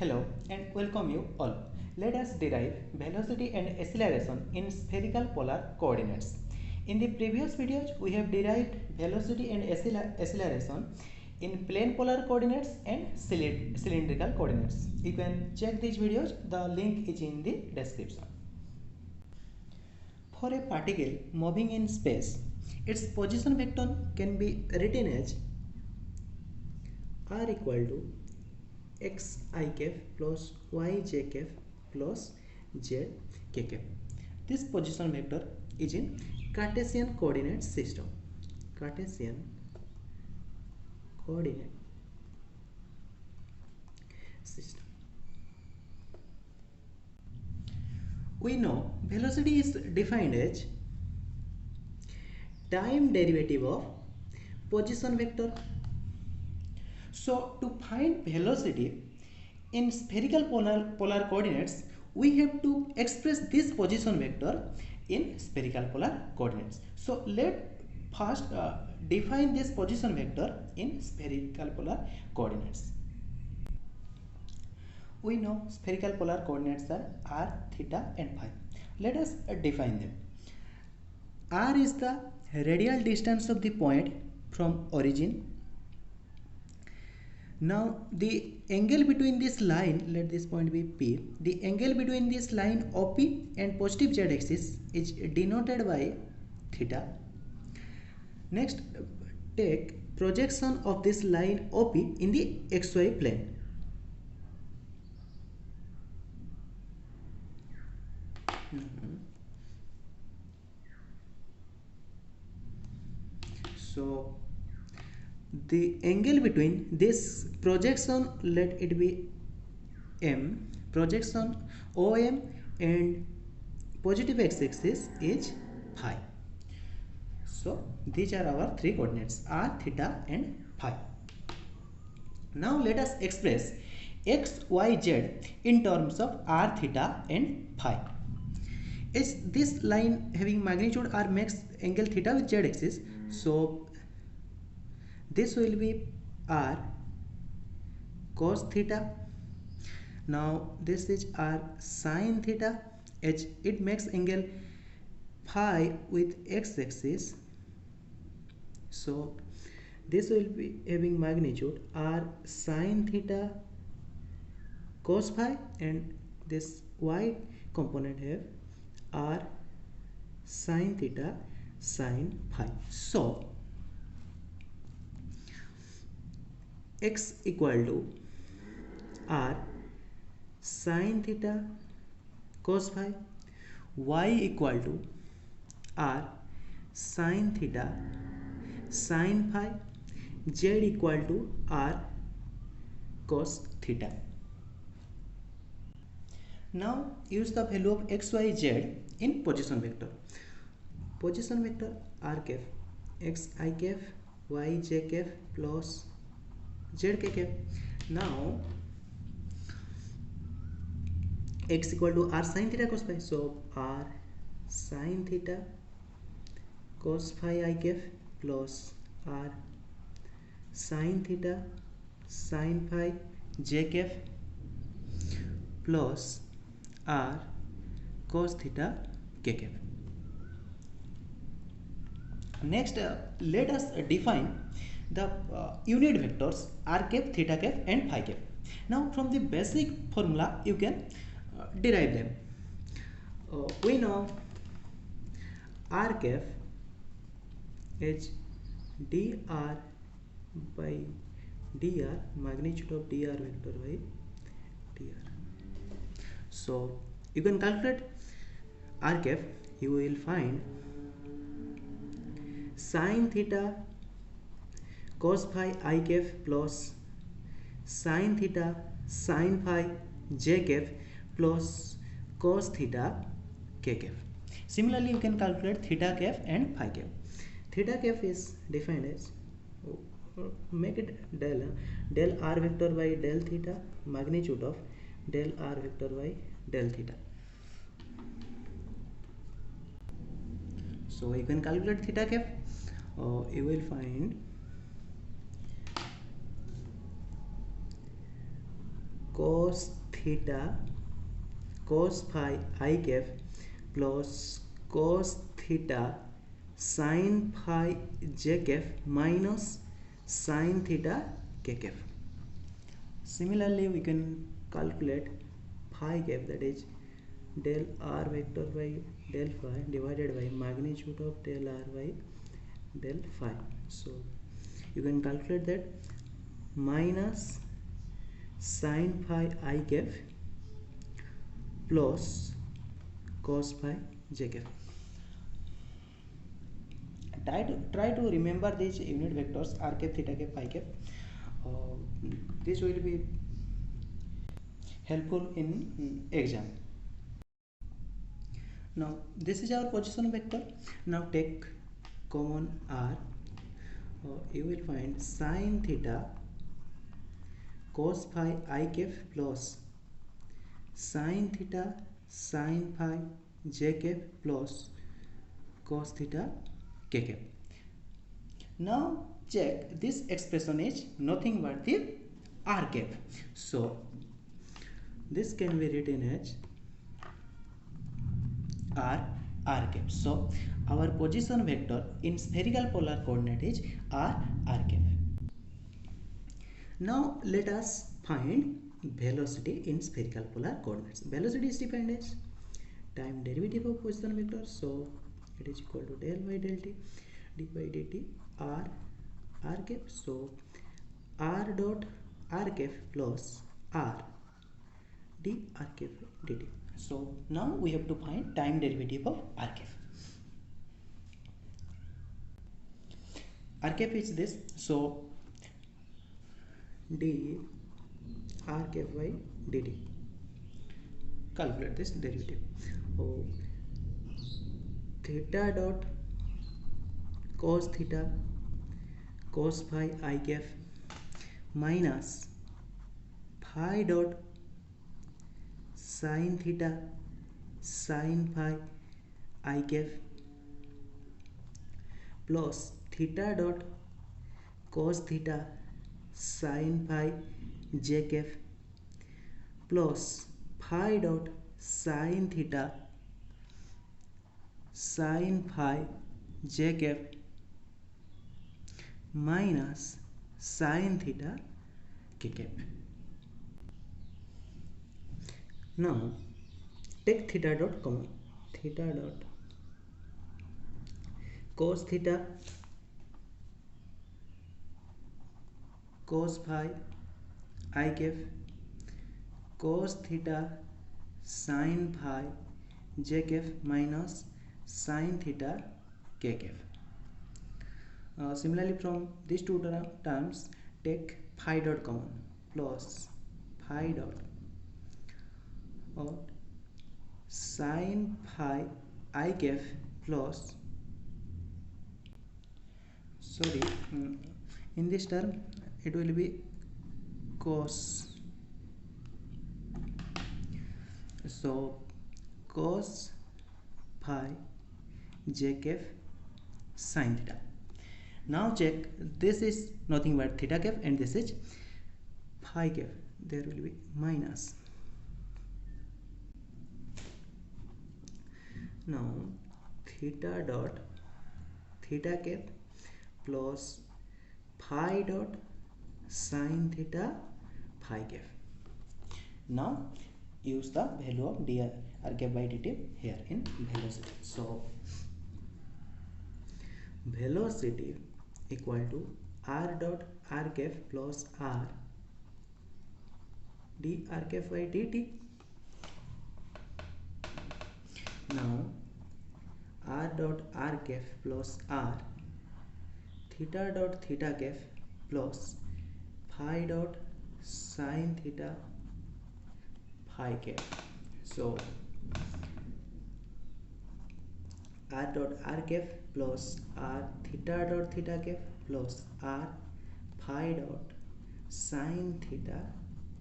Hello and welcome you all. Let us derive velocity and acceleration in spherical polar coordinates. In the previous videos, we have derived velocity and acceleration in plane polar coordinates and cylindrical coordinates. You can check these videos. The link is in the description. For a particle moving in space, its position vector can be written as r equal to x I cap plus y j cap plus z k cap. This position vector is in Cartesian coordinate system. Cartesian coordinate system. We know velocity is defined as time derivative of position vector. So to find velocity in spherical polar coordinates, we have to express this position vector in spherical polar coordinates. So let first define this position vector in spherical polar coordinates. We know spherical polar coordinates are r, theta and phi. Let us define them. R is the radial distance of the point from origin. Now the angle between this line, let this point be P, the angle between this line OP and positive z axis is denoted by theta. Next, take projection of this line OP in the xy plane. So the angle between this projection, let it be M, projection OM and positive x-axis is phi. So these are our three coordinates r, theta and phi. Now let us express x, y, z in terms of r, theta and phi. Is this line having magnitude r makes angle theta with z axis, so this will be r cos theta. Now this is r sin theta, as it makes angle phi with x axis, so this will be having magnitude r sin theta cos phi, and this y component have r sin theta sin phi. So x equal to r sin theta cos phi, y equal to r sin theta sin phi, z equal to r cos theta. Now use the value of x, y, z in position vector. Position vector r cap x I cap y j cap plus z k cap. Now x equal to r sin theta cos phi, so r sin theta cos phi I cap plus r sin theta sin phi j cap plus r cos theta k cap. Next, let us define the unit vectors r cap, theta cap and phi cap. Now from the basic formula you can derive them. We know r cap is dr by dr, magnitude of dr vector by dr. So you can calculate r cap. You will find sin theta cos phi I cap plus sin theta sin phi j cap plus cos theta k cap. Similarly, you can calculate theta cap and phi cap. Theta cap is defined as, make it del r vector by del theta, magnitude of del r vector by del theta. So you can calculate theta cap. You will find cos theta cos phi I cap plus cos theta sin phi j cap minus sin theta k cap. Similarly, we can calculate phi cap, that is del r vector by del phi divided by magnitude of del r by del phi. So you can calculate that minus sin phi I cap plus cos phi j cap. Try to remember these unit vectors r cap, theta cap, phi cap. This will be helpful in exam. Now this is our position vector. Now take common r. You will find sin theta cos phi I cap plus sin theta sin phi j cap plus cos theta k cap. Now check, this expression is nothing but the r cap. So this can be written as r cap. So our position vector in spherical polar coordinate is r cap. Now let us find velocity in spherical polar coordinates. Velocity is defined as time derivative of position vector. So it is equal to del by del t d by dt r cap. So r dot r cap plus r d r cap dt. So now we have to find time derivative of r cap. R cap is this. So d r cap by dt. Calculate this derivative. Theta dot cos theta cos phi I cap minus phi dot sin theta sin phi I cap plus theta dot cos theta sin phi j cap plus phi dot sin theta sin phi j cap minus sin theta k cap. Now take theta dot common. Theta dot cos theta cos phi I cap cos theta sin phi j cap minus sin theta k cap. Similarly, from these two terms, take phi dot common plus phi dot or sin phi I cap plus, sorry, in this term it will be cos. So cos phi j cap sin theta. Now check, this is nothing but theta cap and this is phi cap. There will be minus. Now theta dot theta cap plus phi dot sin theta phi cap. Now use the value of dr cap by dt here in velocity. So velocity equal to r dot r cap plus r d r cap by dt. Now r dot r cap plus r theta dot theta cap plus phi dot sin theta phi cap. So r dot r cap plus r theta dot theta cap plus r phi dot sin theta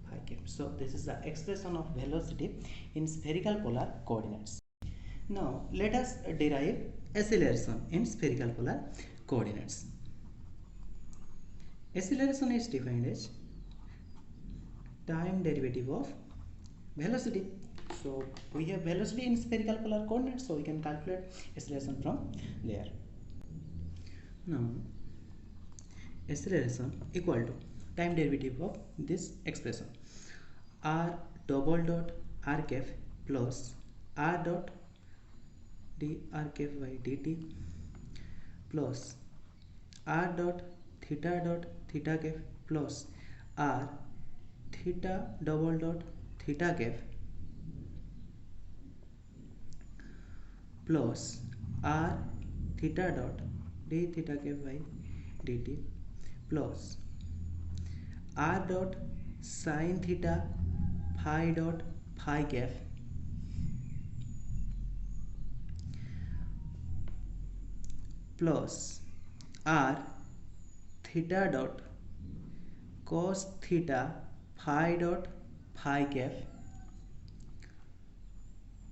phi cap. So this is the expression of velocity in spherical polar coordinates. Now let us derive acceleration in spherical polar coordinates. Acceleration is defined as time derivative of velocity. So we have velocity in spherical polar coordinates, so we can calculate acceleration from there. Now acceleration equal to time derivative of this expression, r double dot r cap plus r dot d r cap by dt plus r dot theta cap plus r theta double dot theta cap plus r theta dot d theta cap by dt plus r dot sin theta phi dot phi cap plus r theta dot cos theta phi dot phi cap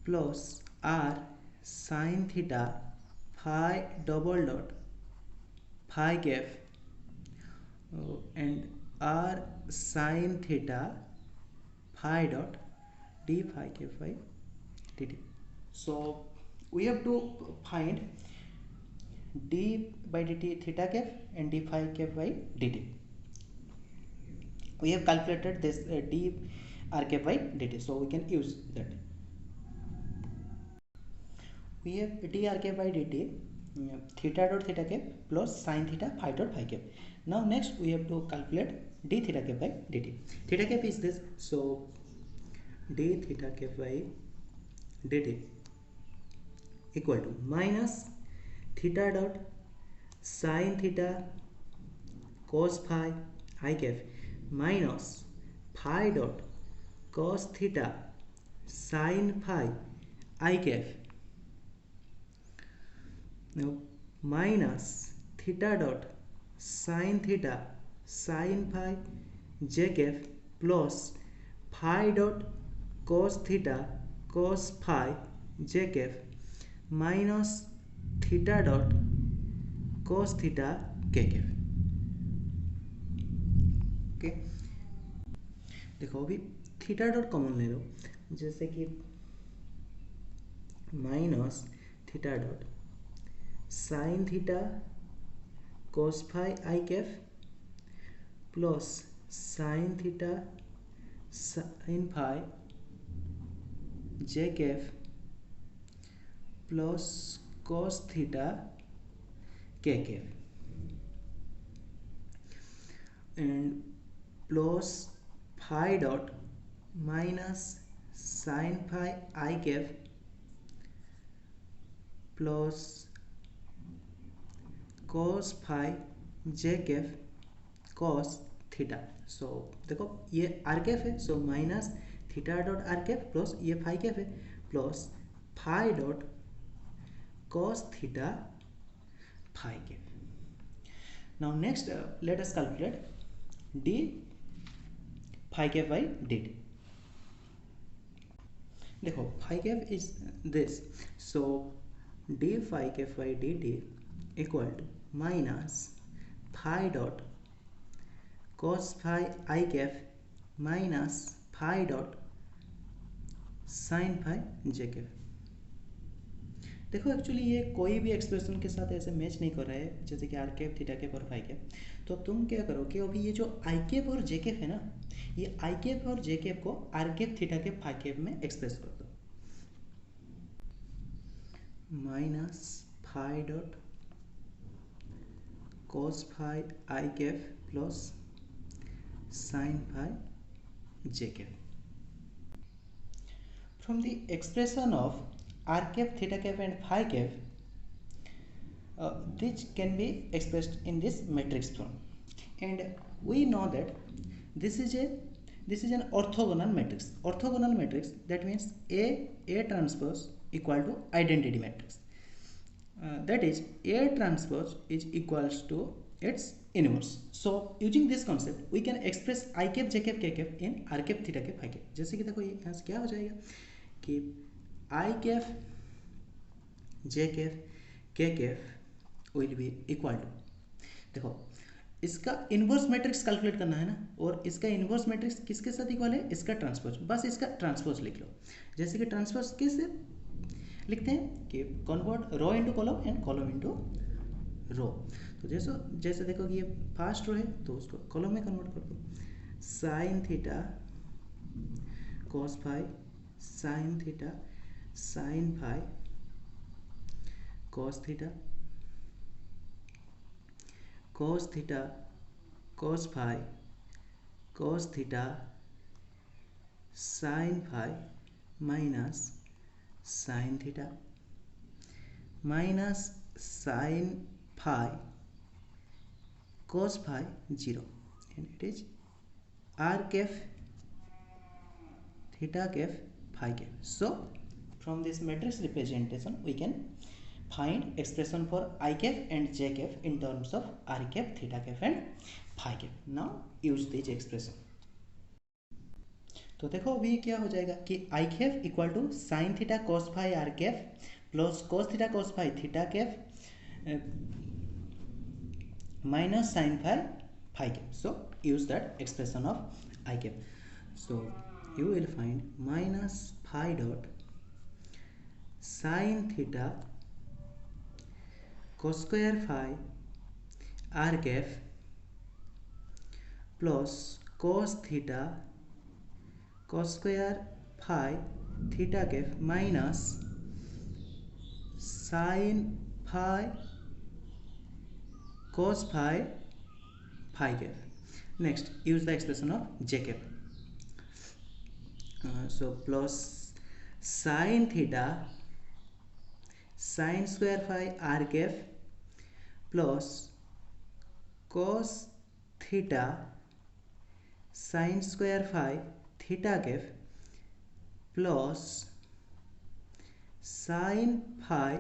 plus r sin theta phi double dot phi cap and r sin theta phi dot d phi cap by dt. So we have to find d by dt theta cap and d phi cap by dt. We have calculated this d r cap by dt, so we can use that. We have d r cap by dt theta dot theta cap plus sin theta phi dot phi cap. Now next we have to calculate d theta cap by dt. Theta cap is this, so d theta cap by dt equal to minus theta dot sin theta cos phi I cap minus phi dot cos theta sin phi I cap now minus theta dot sin theta sin phi j cap plus phi dot cos theta cos phi j cap minus theta dot cos theta k cap. Okay देखो अभी theta dot common ले लो, जैसे कि minus theta dot sine theta cos phi i cap plus sine theta sine phi j cap plus cos theta k cap and plus phi dot minus sin phi I cap plus cos phi j cap cos theta. So देखो ये r cap है, so minus theta dot r cap plus ये phi cap है plus phi dot cos theta phi cap. Now next let us calculate d phi cap by dt. देखो phi cap is this, so d phi cap by dt equal to minus phi dot cos phi I cap minus phi dot sin phi j cap. देखो actually ये कोई भी expression के साथ ऐसे match नहीं कर रहा है, जैसे कि आर कैप थीटा कैप और फाई कैप. तो तुम क्या करो कि अभी ये जो आई कैप और जे कैप है ना, ये आई कैप और जे कैप को R cap theta cap phi cap में एक्सप्रेस कर दो. Minus phi dot cos phi I cap plus sine phi J cap. From the expression of r cap theta cap and phi cap this can be expressed in this matrix form, and we know that this is an orthogonal matrix. Orthogonal matrix, that means a transpose equal to identity matrix, that is a transpose is equals to its inverse. So using this concept we can express I cap j cap k cap in r cap theta cap phi cap. जैसे कि देखो यहाँ से क्या हो जाएगा कि I cap j cap k cap will be equal to, देखो इसका इन्वर्स मैट्रिक्स कैलकुलेट करना है ना, और इसका इन्वर्स मैट्रिक्स किसके साथ इक्वल है, इसका ट्रांसपोज, बस इसका ट्रांसपोज लिख लो। जैसे कि ट्रांसपोज कैसे लिखते हैं कि convert row into column and column into row. तो जैसे जैसे देखो कि ये फर्स्ट रो है तो उसको कॉलम में कन्वर्ट कर दो। Sine theta cos phi, sine theta sine phi, cos theta cos theta cos phi cos theta sin phi minus sin theta minus sin phi cos phi 0, and it is r cap theta cap phi cap. So from this matrix representation we can find expression for I cap and J cap in terms of R cap, theta cap and phi cap. Now use this expression. तो देखो अभी क्या हो जाएगा कि I cap equal to sine theta cos phi R cap plus cos theta cos phi theta cap minus sin phi phi cap. So use that expression of I cap. So you will find minus phi dot sin theta cos square phi r cap plus cos theta cos square phi theta cap minus sin phi cos phi phi cap. Next use the expression of j cap. So plus sin theta sin square phi r cap plus cos theta sin square phi theta cap plus sin phi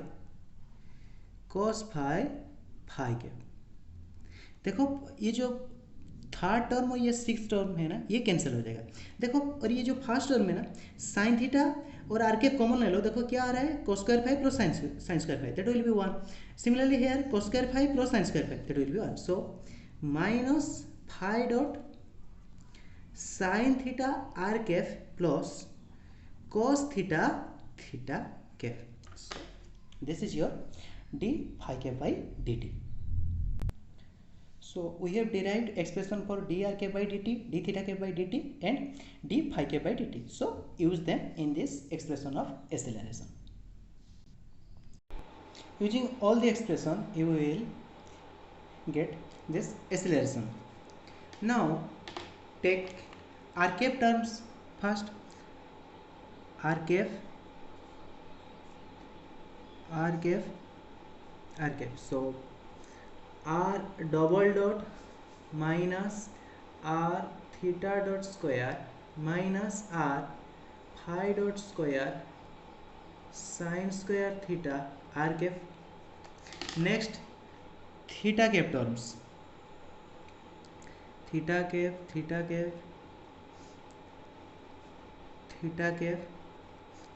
cos phi phi cap. देखो ये जो third term और ये six term है ना, ये cancel हो जाएगा। देखो और ये जो फर्स्ट टर्म है ना, साइन थीटा और आर कैप कॉमन ले लो, देखो क्या आ रहा है, cos square phi plus sin square phi, that will be 1. Similarly here cos square phi plus sin square phi, that will be 1. So minus phi dot sin theta r cap plus cos theta theta cap. So this is your d phi cap by dt. So we have derived expression for dr cap by dt, d theta cap by dt and d phi cap by dt. So use them in this expression of acceleration. Using all the expression you will get this acceleration. Now take r cap terms first. r cap so r double dot minus r theta dot square minus r phi dot square sin square theta r cap. Next theta cap terms, theta cap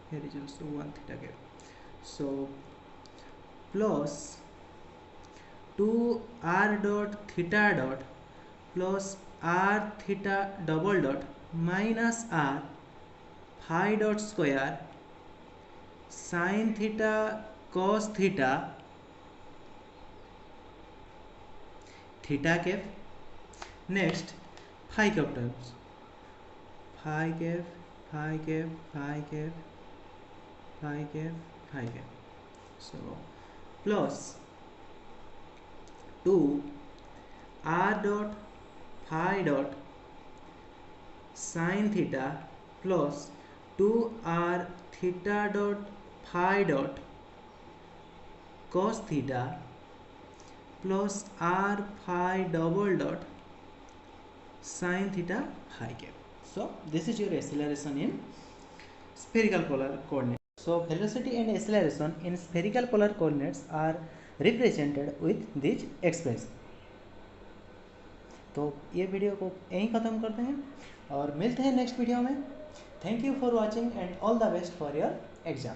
here is also one theta cap. So plus 2r dot theta dot plus r theta double dot minus r phi dot square sin theta cos theta theta cap. Next phi cap terms, phi cap. So plus 2 r dot phi dot sin theta plus 2 r theta dot phi dot cos theta plus r phi double dot sin theta phi cap. So this is your acceleration in spherical polar coordinate. So velocity and acceleration in spherical polar coordinates are represented with this expression. तो ये video को यहीं ख़त्म करते हैं और मिलते हैं नेक्स्ट वीडियो में. Thank you for watching and all the best for your exam.